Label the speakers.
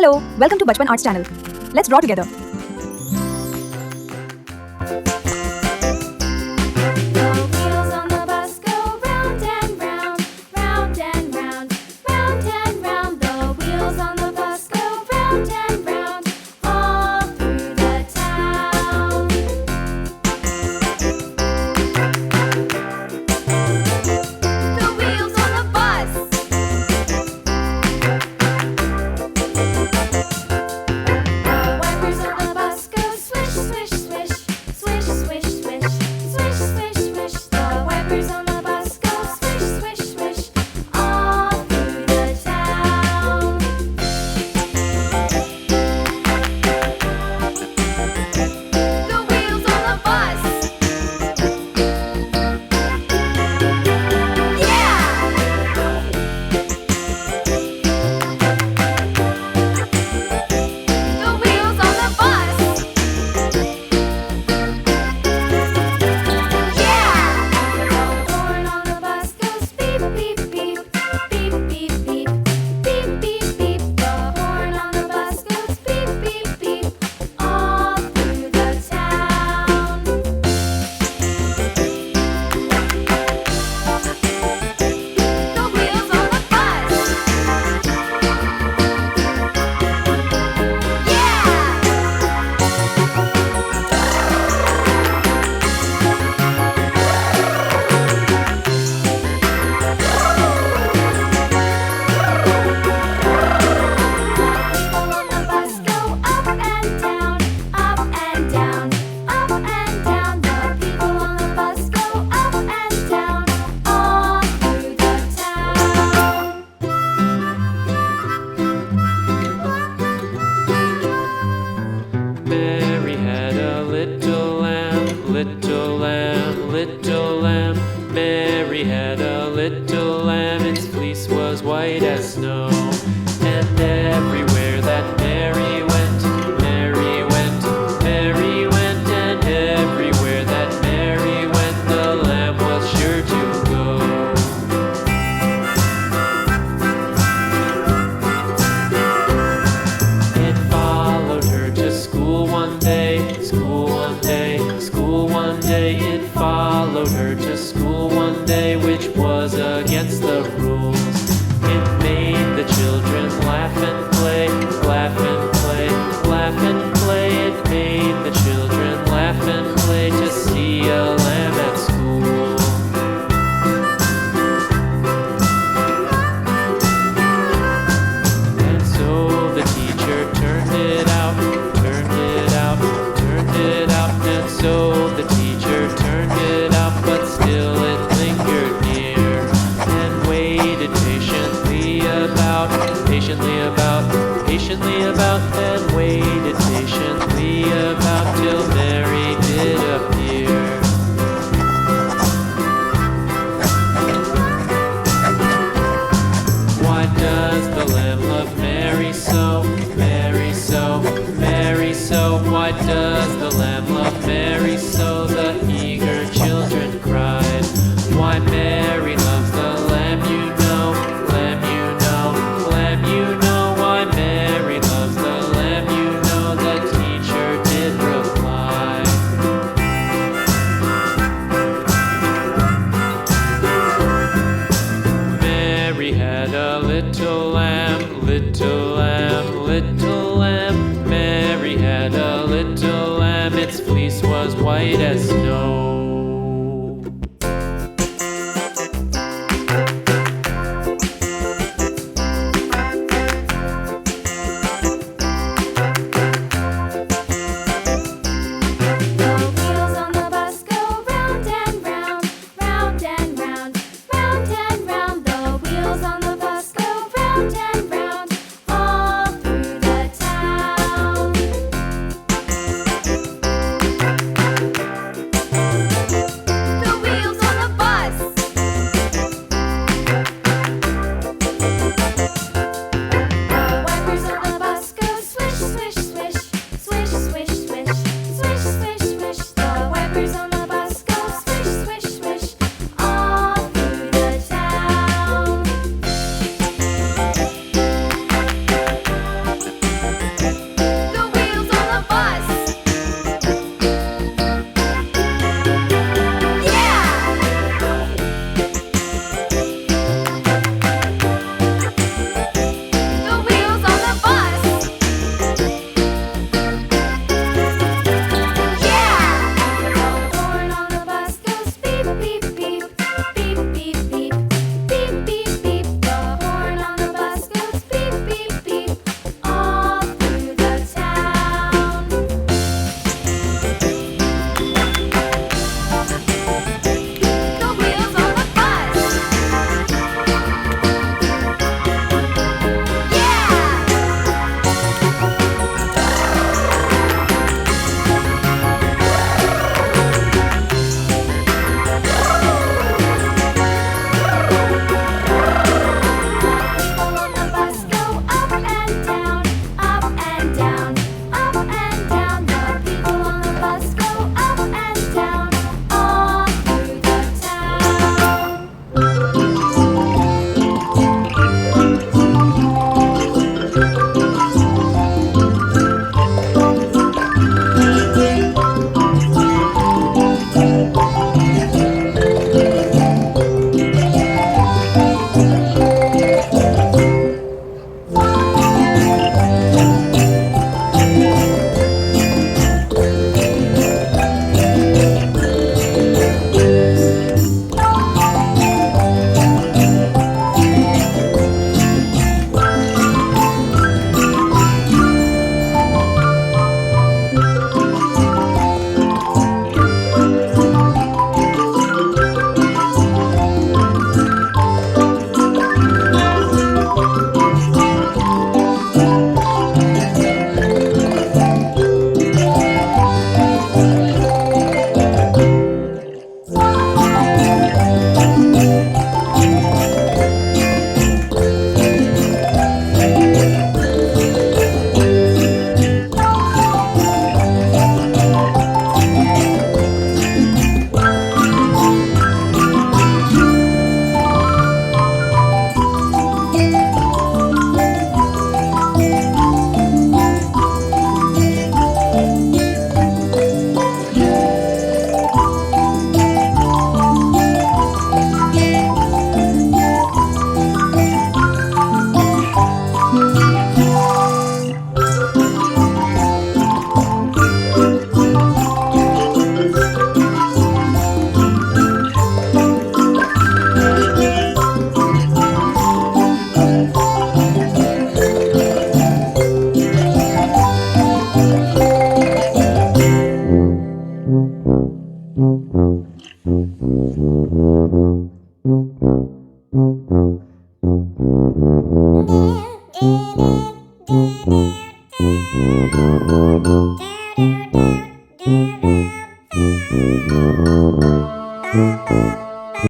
Speaker 1: Hello, welcome to Bachpan Arts channel. Let's draw together.
Speaker 2: The wheels on the bus go round and round, round and round, round and round. The wheels on the bus go round and round, all through the town. The wheels on the bus. The wipers on the bus go swish, swish, swish, swish, swish, swish, swish, swish, swish. The wipers on the bus go swish, swish, swish, all through the town. The wheels on the bus. Yeah! The wheels on the bus. Yeah! The horn on the bus goes beep, beep, beep, beep, beep, beep, beep, beep, beep. The horn on the bus goes beep, beep, beep, all through the town. The wheels on the bus. Yeah! People on the bus go up and down, up and down, up and down. The people on the bus go up and down, all through the town.
Speaker 3: Mary had a little lamb, little lamb, little lamb. Mary had a little lamb, its fleece was white as snow. And everywhere that Mary went, Mary went, Mary went. And everywhere that Mary went, the lamb was sure to go. It followed her to school one day, school one day, school one day. It followed her to school one day, which was against the rules. It made the children laugh and play, laugh and play, laugh and play. It made the children laugh and play to see a lamb at school. And so the teacher turned it out, turned it out, turned it out. And so the teacher turned it out, but still it lingered near and waited patiently about, patiently about, patiently about, and waited patiently about till Mary did appear. Why does the lamb love Mary so, Mary so, Mary so? Why does the lamb love Mary so? The eager children cried. Why Mary loves the lamb, you know, lamb, you know, lamb, you know. Why Mary loves the lamb, you know, the teacher did reply. Mary had a little lamb, little lamb, little lamb. Mary had a little lamb, its fleece was white as snow.
Speaker 2: The wheels on the bus go round and round, round and round, round and round. The wheels on the bus go round and round, all through the town.
Speaker 4: Daddy,